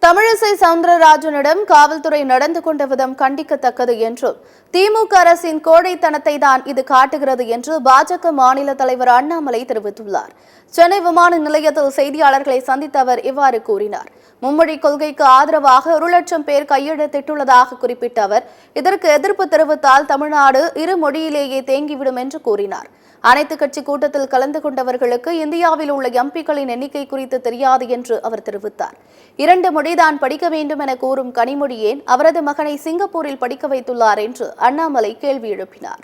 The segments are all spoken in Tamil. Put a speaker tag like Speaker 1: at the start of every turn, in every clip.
Speaker 1: தமிழிசை சவுந்தரராஜனிடம் காவல்துறை நடந்து கொண்ட விதம் கண்டிக்கத்தக்கது என்றும் திமுக அரசின் கோழைத்தனத்தை தான் இது காட்டுகிறது என்று பாஜக மாநில தலைவர் அண்ணாமலை தெரிவித்துள்ளார். சென்னை விமான நிலையத்தில் செய்தியாளர்களை சந்தித்த அவர் இவ்வாறு கூறினார். மும்மொழி கொள்கைக்கு ஆதரவாக 1,00,000 பேர் கையெழுத்திட்டுள்ளதாக குறிப்பிட்ட அவர் இதற்கு எதிர்ப்பு தெரிவித்தால் தமிழ்நாடு இரு மொழியிலேயே தேங்கிவிடும் என்று கூறினார். அனைத்து கட்சி கூட்டத்தில் கலந்து கொண்டவர்களுக்கு இந்தியாவில் உள்ள எம்பிக்களின் எண்ணிக்கை குறித்து தெரியாது என்று அவர் தெரிவித்தார். 2 மொழிதான் படிக்க வேண்டும் என கூறும் கனிமொழி ஏன் அவரது மகனை சிங்கப்பூரில் படிக்க வைத்துள்ளார் என்று அண்ணாமலை கேள்வி எழுப்பினார்.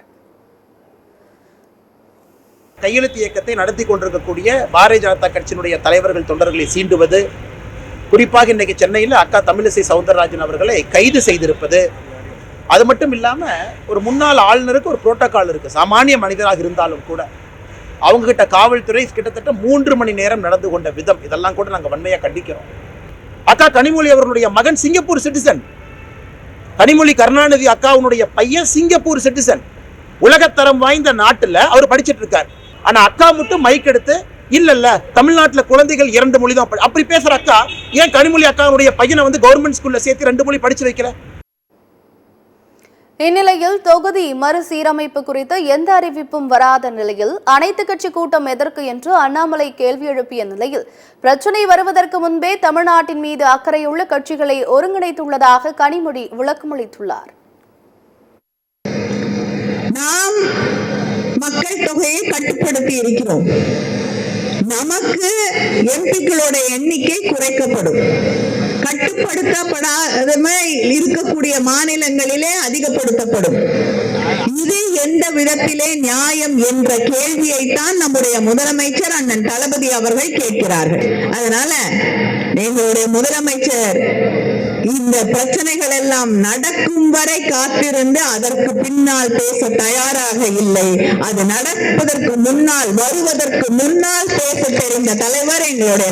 Speaker 2: கையெழுத்து இயக்கத்தை நடத்தி கொண்டிருக்கக்கூடிய பாரதிய ஜனதா கட்சியினுடைய தலைவர்கள் தொண்டர்களை சீண்டுவது, குறிப்பாக இன்னைக்கு சென்னையில் அக்கா தமிழிசை சவுந்தரராஜன் அவர்களை கைது செய்திருப்பது, அது மட்டும் இல்லாமல் ஒரு முன்னாள் ஆளுநருக்கு ஒரு புரோட்டோகால் இருக்குது. சாமானிய மனிதராக இருந்தாலும் கூட அவங்ககிட்ட காவல்துறை கிட்டத்தட்ட 3 மணி நேரம் நடந்து கொண்ட விதம், இதெல்லாம் கூட நாங்கள் வன்மையாக கண்டிக்கிறோம். அக்கா கனிமொழி அவர்களுடைய மகன் சிங்கப்பூர் சிட்டிசன். கனிமொழி கருணாநிதி அக்காவுடைய பையன் சிங்கப்பூர் சிட்டிசன். உலகத்தரம் வாய்ந்த நாட்டில் அவர் படிச்சுட்டு இருக்கார். ஆனால் அக்கா மட்டும் மைக் எடுத்து இல்ல தமிழ்நாட்டில் குழந்தைகள் 2 மொழி தான் அப்படி பேசுற அக்கா ஏன் கனிமொழி அக்காவுடைய பையனை கவர்மெண்ட் ஸ்கூல்ல சேர்த்து 2 மொழி படிச்சு வைக்கல?
Speaker 1: இந்நிலையில் தொகுதி மறுசீரமைப்பு குறித்து எந்த அறிவிப்பும் வராத நிலையில் அனைத்து கட்சி கூட்டம் எதற்கு என்று அண்ணாமலை கேள்வி எழுப்பிய நிலையில் பிரச்சினை வருவதற்கு முன்பே தமிழ்நாட்டின் மீது அக்கறையுள்ள கட்சிகளை ஒருங்கிணைத்துள்ளதாக கனிமொழி விளக்கமளித்துள்ளார்.
Speaker 3: நாம் மக்கள் தொகையை கட்டுப்படுத்தி இருக்கிறோம். நமக்கு எம்பிக்களோட எண்ணிக்கை குறைக்கப்படும். கட்டுப்படுத்தப்படாத இருக்கக்கூடிய மாநிலங்களிலே அதிகப்படுத்தப்படும். இது எந்த விதத்திலே நியாயம் என்ற கேள்வியை தான் நம்முடைய முதலமைச்சர் அண்ணன் தளபதி அவர்கள் கேட்கிறார்கள். அதனால எங்களுடைய முதலமைச்சர் இந்த பிரச்சனைகள் எல்லாம் நடக்கும் வரை காத்திருந்து அதற்கு பின்னால் பேச தயாராக இல்லை. அது நடப்பதற்கு முன்னால், வருவதற்கு முன்னால் பேச தெரிந்த தலைவர் எங்களுடைய